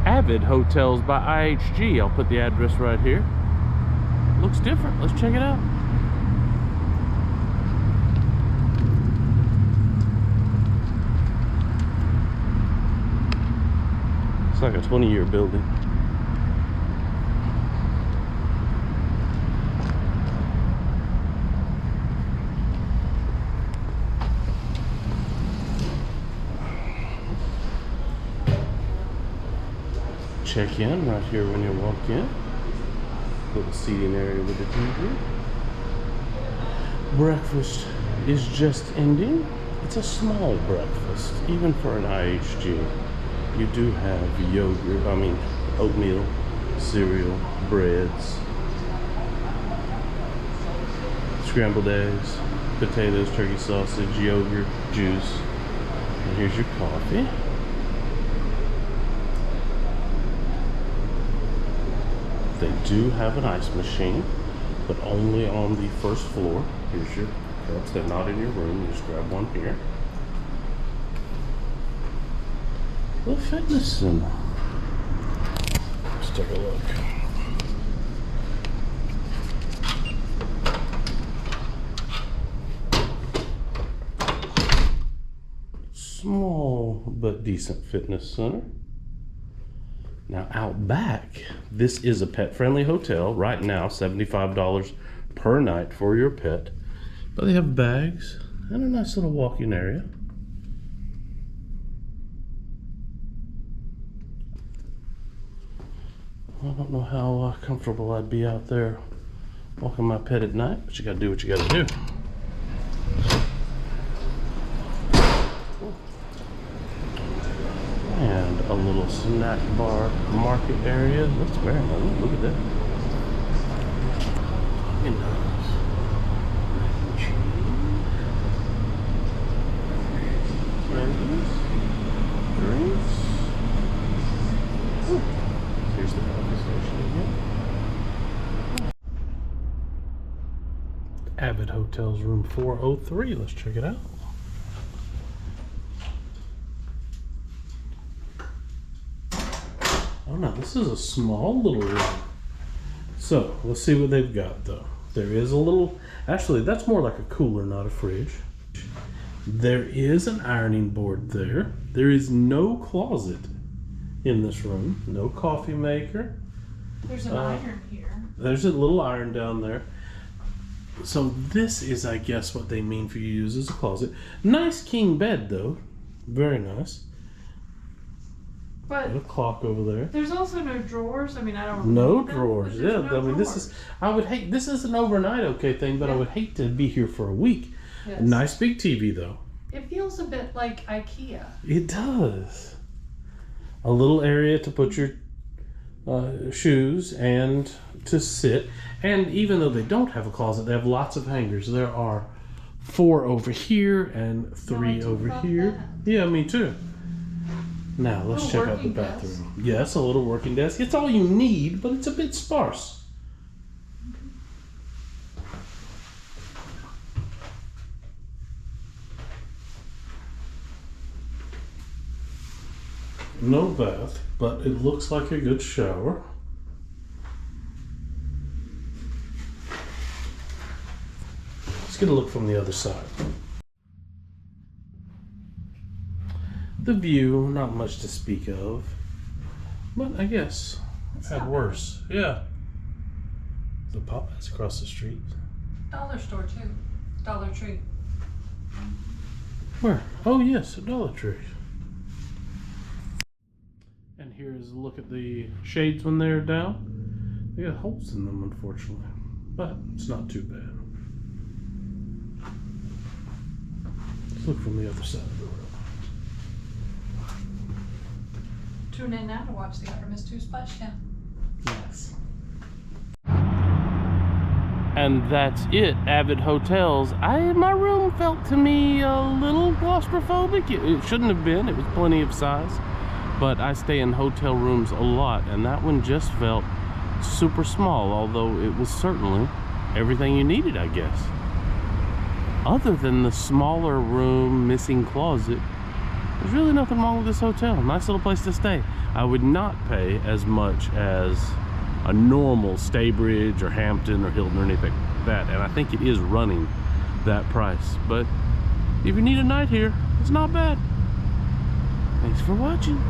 Avid Hotels by IHG. I'll put the address right here. Looks different. Let's check it out. It's like a 20-year building. Check in right here when you walk in. Little seating area with the TV. Breakfast is just ending. It's a small breakfast, even for an IHG. You do have yogurt, oatmeal, cereal, breads, scrambled eggs, potatoes, turkey sausage, yogurt, juice. And here's your coffee. They do have an ice machine, but only on the first floor. Here's your cups. They're not in your room. You just grab one here. The fitness center. Let's take a look. Small but decent fitness center. Now out back, this is a pet-friendly hotel. Right now, $75 per night for your pet. But they have bags and a nice little walk-in area. I don't know how comfortable I'd be out there walking my pet at night, but you gotta do what you gotta do. And a little snack bar market area. That's very nice. Look at that. Very nice. Drinks. Here's the coffee station again. Avid Hotels room 403. Let's check it out. Oh no, this is a small little room. So, let's see what they've got though. There is a little, actually that's more like a cooler, not a fridge. There is an ironing board there. There is no closet in this room. No coffee maker. There's an iron here. There's a little iron down there. So this is, I guess, what they mean for you to use as a closet. Nice king bed though. Very nice. But a clock over there. There's also no drawers. I mean, I don't. No drawers. Yeah, no I mean, drawers. I would hate. This is an overnight okay thing, but I would hate to be here for a week. Yes. Nice big TV though. It feels a bit like IKEA. It does. A little area to put your shoes and to sit. And even though they don't have a closet, they have lots of hangers. There are 4 over here and 3 over here. That. Yeah, me too. Now let's check out the bathroom. Desk. Yes, a little working desk. It's all you need, but it's a bit sparse. No bath, but it looks like a good shower. Let's get a look from the other side. The view, not much to speak of, but I guess I've had worse. Yeah. The Popeyes across the street. Dollar store too. Dollar Tree. Where? Oh yes, a Dollar Tree. And here's a look at the shades when they're down. They got holes in them, unfortunately, but it's not too bad. Let's look from the other side of the room. Tune in now to watch the Artemis 2 splashdown. Yes. And that's it, Avid Hotels. My room felt to me a little claustrophobic. It shouldn't have been. It was plenty of size. But I stay in hotel rooms a lot, and that one just felt super small, although it was certainly everything you needed, I guess. other than the smaller room, missing closet, there's really nothing wrong with this hotel. Nice little place to stay. I would not pay as much as a normal Staybridge or Hampton or Hilton or anything like that, and I think it is running that price. But if you need a night here, it's not bad. Thanks for watching.